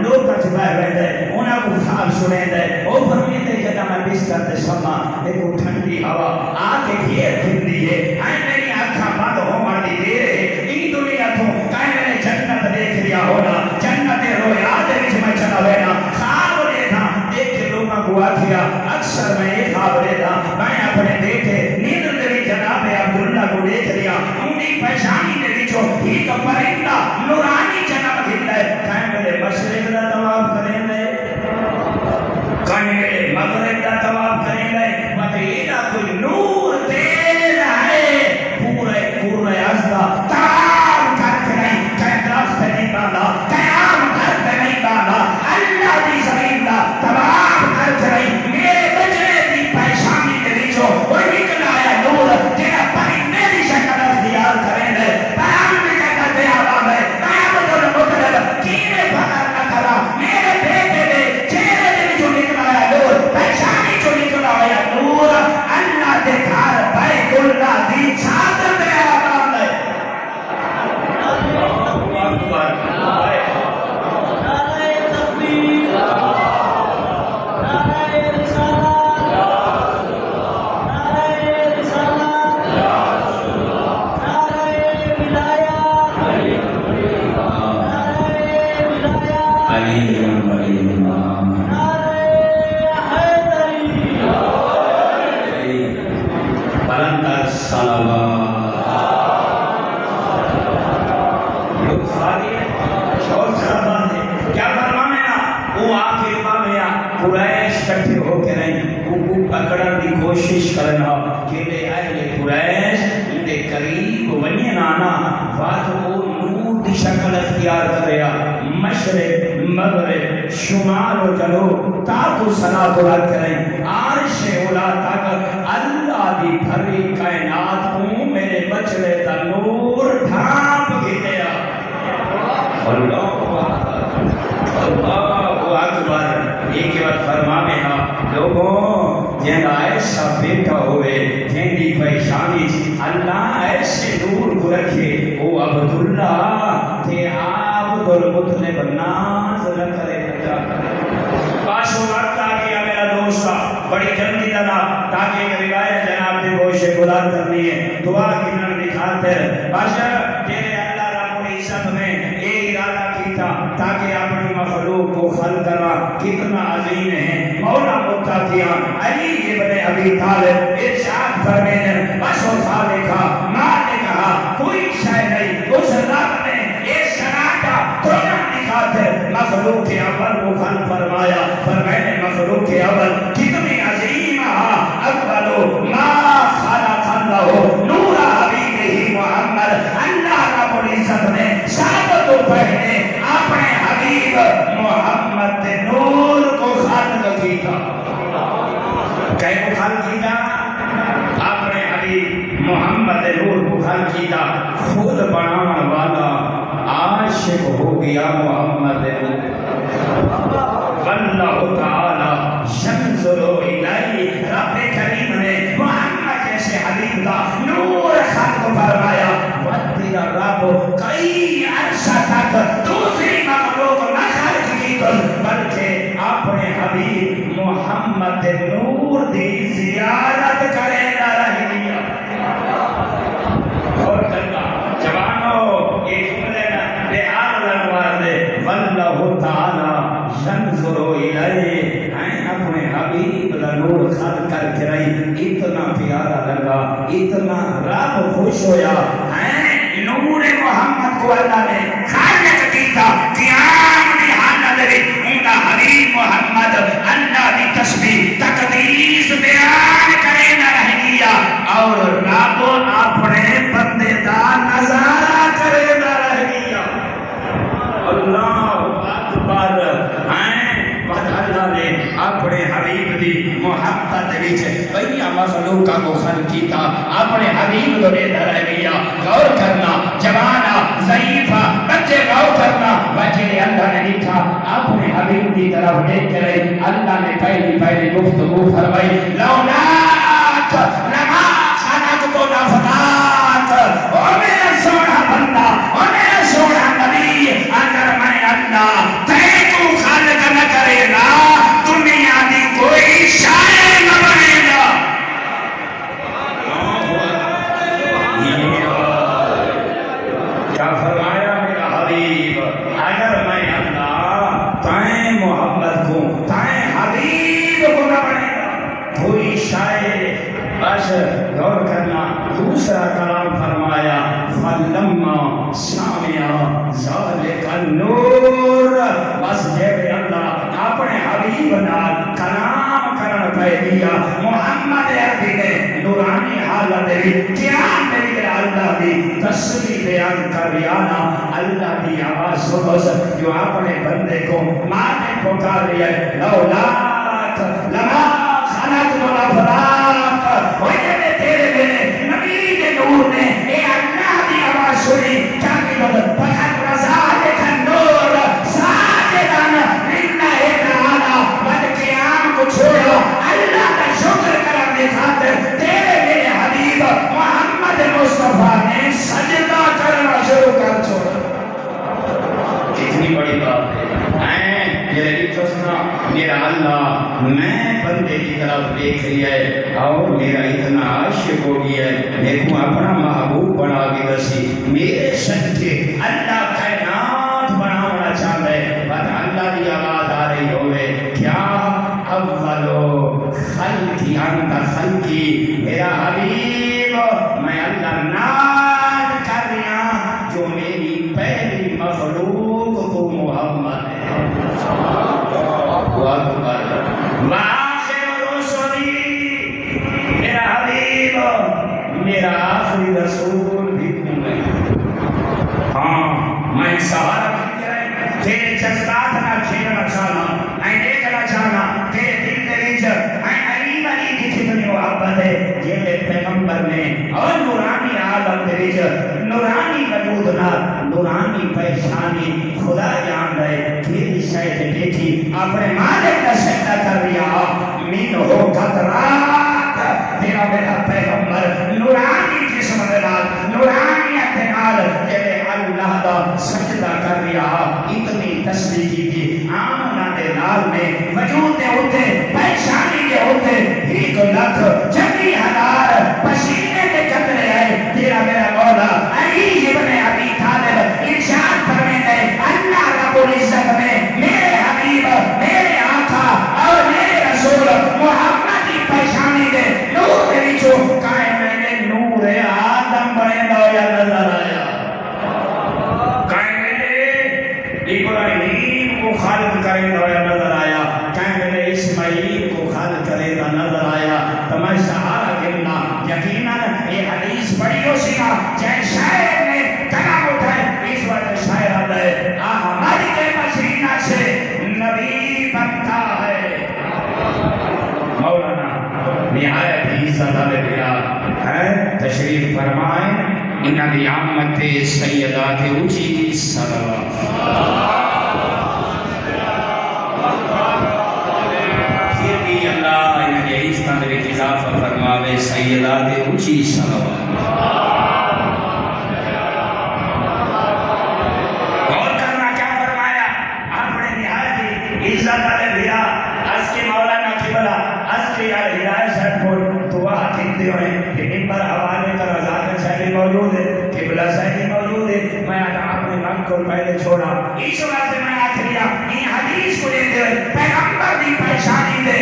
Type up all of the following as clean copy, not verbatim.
لوگ چھپائے رہتے انہاں کو خواب سنے دے او فرمیتے جدا میں بستر تے سما ایک ٹھنڈی ہوا آ کے گھیر گھندی ہے اے میری آنکھاں بند ہو مڑی دے ای دنیا تو کائے میں جنت دیکھ لیا ہونا جنت رویا دے وچ میں چلا وینا خواب دیکھا دیکھ کے لوگاں کو آکھیا اکثر میں یہ خواب دیکھا میں اپنے بیٹے نیند میری جناب عبداللہ کو دیکھ لیا انہی پیشانی نے وچوں ایک پرندہ نورانی جناب گھندا ہے کائے میرے مشرق دا طواف کریں گے کائے میرے مغرب دا طواف کریں گے مدینہ کوئی نور تیز ہے پورے ازدہ تمام کر کے نہیں کہیں درخت نہیں باندھا قیام کر کے نہیں باندھا اللہ دی زمین دا تمام کر کے نہیں میرے بچے دی پیشانی کے لیچو وہ نکل آیا نور تیرا پرندے دی شکل اختیار کریں گے بیان میں کہتا دے آباد ہے بیان دل مطلب کینے بھر نکلا میرے بیٹے دے چہرے دے جو نکل آیا نور پیشانی جو نکل آیا نور اللہ دے گھر بیت اللہ دی چادر دے آباد ہے اللہ اکبر کٹھے ہو کے نہیں کو پکڑن دی کوشش کرنا کہ لے اہل قریش دے قریب ونی نانا وات کو نور دی شکل اختیار کریا مشرق مغرب شمال و جنوب تاکو صلاۃ اللہ کریں عرش اولا تک اللہ دی بھری کائنات کو میرے بچڑے دا نور ڈھانپ گیا اللہ اکبر ایک بات فرمانے ہاں لوگوں جن عائشہ بیٹا ہوئے جن دی پیشانی اللہ ایسے نور کو رکھے او عبداللہ تے عبد المطلب ناز نہ کرے بچا پاشو لڑتا کیا میرا دوستا بڑی جلدی دادا تاکہ روایت جناب دے گوشے گزار کرنی ہے دعا کی نام دکھاتے باشا تیرے اللہ رب العزت نے اے ارادہ کیتا تاکہ اپنی مخلوق کو خلق کرنا کتنا عظیم ہے مولا متقیاں علی ابن ابی طالب ارشاد فرمائے بس وہ تھا دیکھا ماں نے کہا کوئی شے نہیں اس رب نے یہ شناٹا قرآن دکھاتے مخلوق کے اول کو خلق فرمایا فرمائے مخلوق کے اول کتنی عظیم اولو ما خلق اللہ نور حبیبہ محمد اللہ رب العزت نے سب تو پہلے اپنے حبیب محمد نور کو خلق کیتا کئی کو خلق کیتا اپنے حبیب محمد نور کو خلق کیتا خود بنانا والا عاشق ہو گیا محمد واللہ تعالی ينظر الیہ رب کریم نے محمد جیسے حبیب کا نور خلق فرمایا تیرا رب کئی عرصہ تک دوسری مخلوق نہ خلق کی بلکہ اپنے حبیب محمد نور دی زیارت کرے نہ رہ گیا اور کرنا جوانوں یہ جملے میں بے آل انوار دے واللہ تعالی ينظر الیہ اپنے حبیب کا نور خلق کر کے رہی اتنا پیارا لگا اتنا رب خوش ہویا نور محمد کو اللہ نے خالق کیتا قیام دی حالت میں ان کا حبیب محمد اللہ دی تسبیح تقدیس بیان کرے نہ رہ گیا اور رب اپنے بندے دا نظارہ کرے نہ رہ گیا اللہ اکبر اللہ نے اپنے حبیب دی محبت وچ بڑی مخلوق کو خلق کیتا اپنے حبیب کو دے رہ گیا غور کرنا جوانا ضعیفہ بچے غور کرنا وجہ اللہ نے لکھا اپنے حبیب کی طرف دیکھ کر اللہ نے پہلی گفتگو فرمائی لولاک لما خلقت نفرات او میرا سونا بندہ او میرا سونا نبی اگر میں اللہ تے تو کرے گا دنیا دی کوئی شاعر نہ بنے گا. کیا فرمایا میرا حبیب؟ اگر میں اللہ تائیں محمد کو تائیں حبیب کو نہ بنے گا کوئی شاعر. بس غور کرنا دوسرا کلام فرمایا فلما سامع ذالک النور. بس جب اللہ اپنے حبیب نال کلام کرن پہ دیا محمد عربی نے نورانی حالت وچ کیا میرے اللہ دی تسبیح بیان کر رہا نا. اللہ کی آواز سنو جو اپنے بندے کو مانے پکار رہی ہے لولاک لما خلقت الافلاک. وجہ تیرے میرے نبی کے نور نے اے اللہ کی آواز سنی کیا کہ فقط رضالک النور ساجدان للہ تعالی. بد قیام کو چھوڑو اللہ کا شکر کرنے خاطر تیرے میرے حبیب محمد مصطفیٰ نے سجدہ کرنا شروع کر چھوڑا. کتنی بڑی بات ہے. میرا اللہ میں بندے کی طرف دیکھ لیا ہے اور میرا اتنا عاشق ہو گیا ہے میرے کو اپنا محبوب بنا کے دسی. میرے سچے اللہ کائنات بنانا چاہتا ہے. بس اللہ کی آواز آ رہی ہوئے کیا اولو خلقی انت خلقی. میرا حبیب میں اللہ ناد کر رہا جو میری پہلی مخلوق تو محمد ہے. میرا حبیب میرا آخری رسول بھی تم ہے. ہاں میں سہارا تیرے جذبات نہ کھیلنا چاہنا میں دیکھنا چاہنا تیرے دل کے وچ میں علی علی کی کتنی محبت ہے. یہ پیغمبر نے اور نورانی عالم دے وچ نورانی وجود نال نورانی پہچانی خدا جان رہے تیری شاید دیکھی اپنے مالک کا سجدہ کر رہا. مین ہو خطرات تیرا میرا پیغمبر نورانی جسم دے نال نورانیت دے نال تیرے اللہ دا سجدہ کر رہا. اتنی تسبیح کی تھی آمنہ دے نال میں وجود دے ہوتے پہچانی دے ہوتے 1,20,000 پسینے دے قطرے آئے. تیرا میرا مولا علی ابن ابی طالب ارشاد فرماتے ہیں اللہ رب العزت میں میرے حبیب میرے آقا اور میرے رسول محمد کی پہچانی دے نور دے وچوں قائم نے نور آدم بنے ہویا نظر آیا. قائم نے ابراہیم کو خالق کرے ہویا نظر آیا. قائم نے اسماعیل کو خالق کرے دا نظر آیا. تمہیں سہارا کرنا یقیناً یہ حدیث پڑھی ہو سکا چاہے شاعر نے کلام اٹھائے اس وقت شاعر آتا ہے ہماری کے پسینہ سے نبی بنتا ہے. مولانا نہایت ہی صدا لیا ہے تشریف فرمائیں انہاں دی آمد سیدات اونچی صلوات. پھر بھی اللہ انہاں دی عزت میں اضافہ فرماوے سیدات اونچی صلوات. غور کرنا کیا فرمایا اپنے نہایت عزت والے بھیا اس کے مولانا قبلہ اس کے یار ہدایت صاحب کو دعا کہتے ہوئے کہ منبر حوالے کا رضاکر صاحب موجود ہے قبلہ صاحب موجود ہے. میں اپنے من کو پہلے چھوڑا اس وقت سے میں آخریا ان حدیث کو دیتے ہوئے پیغمبر دی پہچانی دے اے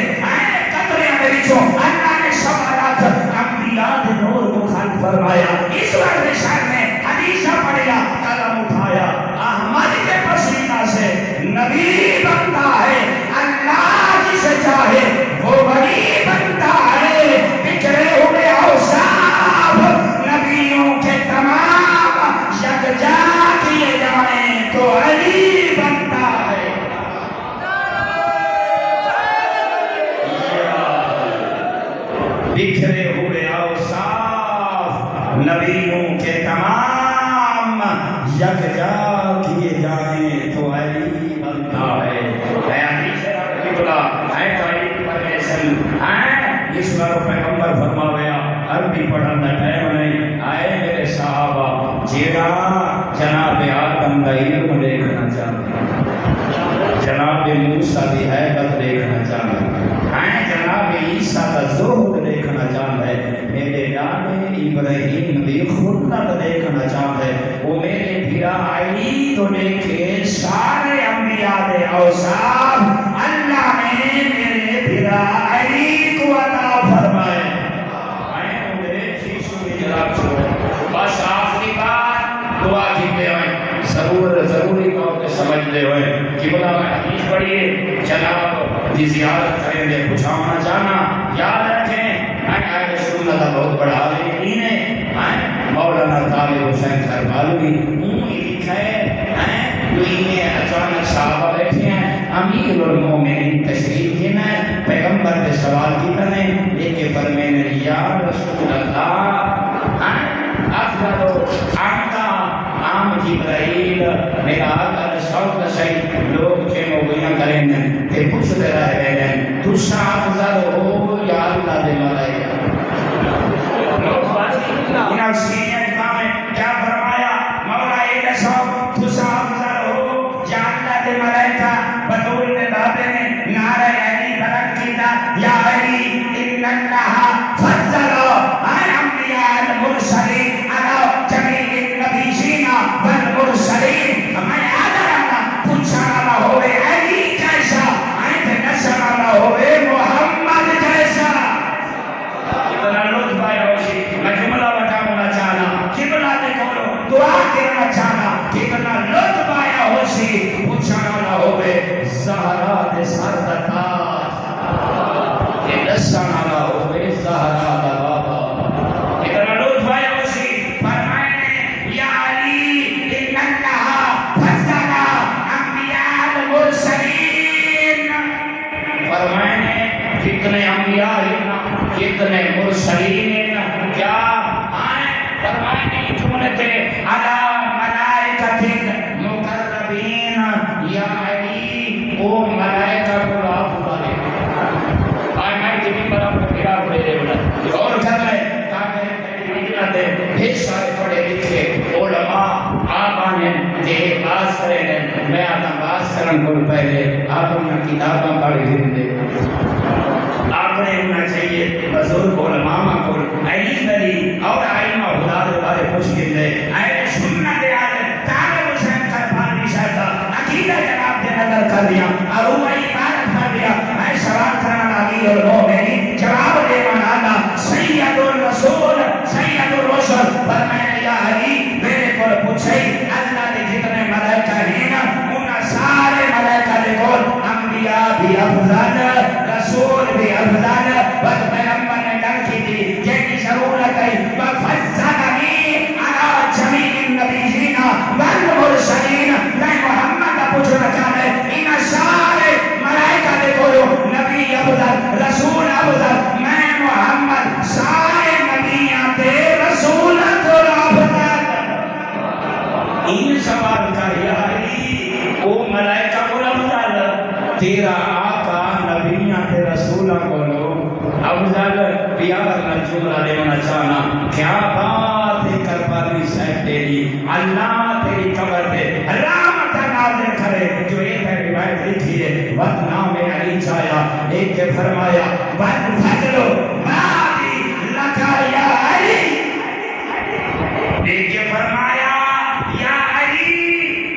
قطرے میں بچو اللہ نے شفاعت انبیاء دے نور کو خلق فرمایا. اس وقت شاید میں حدیثہ پڑھیا قلم اٹھایا احمد کے پسینہ سے نبی بنتا ہے. اللہ جسے چاہے وہ ولی بنتا ہے. بکھرے ہوئے اوصاف نبیوں کے تمام یکجا کیے جائیں تو علی بنتا ہے. بکھرے ہوئے اوصاف نبیوں کے تمام یکجا کیے جائیں تو علی بنتا ہے. اس بار پیغمبر فرمایا عربی پڑھن دا ٹائم نہیں آئے میرے صحابہ جیڑا جناب آدم دا علم دیکھنا چاہتے جناب جناب موسیٰ دی حیبت دیکھنا چاہتا ہے، جناب عیسیٰ کا زہد دیکھنا چاہتا ہے، میرے لاڈے ابراہیم دی خلت دیکھنا چاہتا ہے، وہ میرے بھرا علی تو دیکھے سارے انبیاء دے اوصاف اللہ نے میرے بھرا علی کو عطا فرمائے۔ بس آخری بات دعا کیتے ہوئے ضروری طور پہ سمجھتے ہوئے کہ بلا میں حدیث پڑھیے جناب دی زیارت کریں دے کچھ آنا جانا یاد رکھیں آئے رسول اللہ بہت بڑا عالم ہے مولانا طالب حسین کربالوی ہی لکھا ہے جو انہیں اچانک صحابہ بیٹھے ہیں امیر المومنین تشریف دینا ہے پیغمبر نے سوال کی کرنے لیکن فرمائے یا رسول اللہ افضل آنکا عام جبرائیل میرا آقا رسول شہید لوگ چین ہو گئیاں کریں گے کہ پوچھتے رہے ہیں تو سا افضل ہو یا اللہ دے ملائکہ انہاں سینیت کام ہے کیا فرمایا مولا ایک صاحب تو سا افضل ہو یا اللہ دے ملائکہ بطول نے بابے نے نعرہ علی بلند کیتا یا علی ان اللہ فضل انبیاء المرسلین والمرسلین میں آدھانا پوچھانا ہوئے علی جیسا آئیت نسانا ہوئے محمد جیسا اتنا لطف آیا ہوشی میں جملہ بتاؤنا چاہنا قبلہ دیکھو دعا کرنا چاہنا کتنا لطف آیا ہوشی پوچھانا ہوئے زہرا دے سردتا نسانا ہوئے زہرا دا بابا اتنا لطف آیا ہوشی کتنے انبیاء کتنے مرسلین کیا آئیں فرمائنے جملے تھے علا ملائکت مقربین یا علی او ملائکہ کو افضل آئیں میں جبی پر آپ کو گرا پڑے دے بلا اور کر لے تاکہ بھیج سارے پڑے لکھے علماء آپ آنے جہے باز کریں گے میں آتا باز کرن کو پہلے آپ انہاں کتاباں پڑھ گئے آپ نے ہونا چاہیے بزرگ علماء کو علی علی اور آئمہ خدا دے بارے پوچھ کے لے اے سنت آل طالب حسین کربالوی صاحب عقیدہ جناب دے نظر کر دیا اور وہ عبادت کر دیا اے سوال کرنا علی اور مومنی جواب دے منانا سید الرسول سید الرسول فرمائے یا علی میرے کو پوچھے اللہ نے جتنے ملائکہ ہیں انہاں سارے ملائکہ دے کول انبیاء بھی افضل رسول بھی افضل بس پیغمبر نے ڈر کی تھی جیسی ضرورت ہے وَفَزَّلَنِي عَلَى جَمِيعِ النَّبِيِّينَ وَالْمُرْسَلِينَ میں محمد کا پوچھنا چاہتا ہے ان سارے ملائکہ دے بولو نبی افضل رسول افضل میں محمد سارے نبیاں دے رسول افضل ان سوال کا یاری او ملائکہ کو افضل تیرا آقا نبیاں تے رسولہ کو لو افضل پیار نجمہ دینا چاہنا کیا بات ہے کربالوی صاحب تیری اللہ تیری قبر دے رحمت نازل کرے جو ایک ہے روایت لکھی ہے وقت نام علی چاہیا ایک کے فرمایا وقت فضلو مادی لکا یا علی ایک کے فرمایا یا علی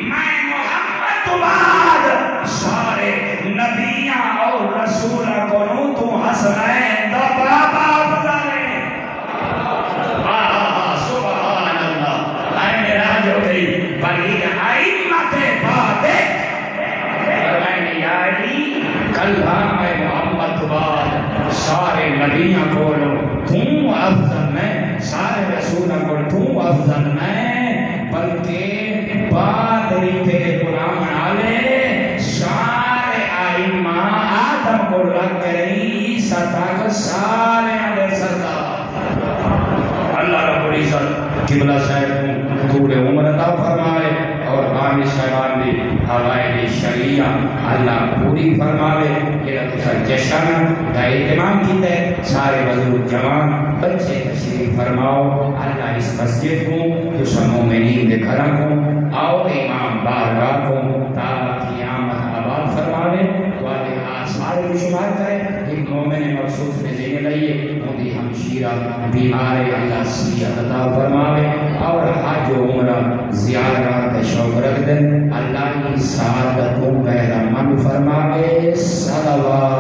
میں محمد تو بعد سارے نبیاں اور رسولہ کو نو تو حسنین دا بابا افضل ہے سبحان اللہ اے میرا جو گئی بلی ائمت باتیں فرمائے یا علی کل میں محمد تو بعد سارے نبیاں کو نو تم افضل میں سارے رسولہ کو تم افضل میں بلکہ بعد تیرے غلام عالے سارے آئمہ آدم کو لگ گئی ستا سارے علیہ ستا اللہ رب العزت قبلہ صاحب کو طول عمر عطا فرمائے اور بانی صاحبان بھی حوائل شریعہ اللہ پوری فرمائے یہ رکھا جشن کا اہتمام کیتے سارے بزرگ جوان بچے تشریف فرماؤ اللہ اس مسجد کو جو سب مومنین دے گھروں کو آؤ امام بارگاہ کو تا قیامت آباد فرمائے مخصوص نے دینے لئیے مودی ہمشیرہ بیمار اللہ صحت عطا فرماوے اور حج و عمرہ زیارت شوق رکھ دیں اللہ کی سعادت کو بہرہ من فرماوے صلوات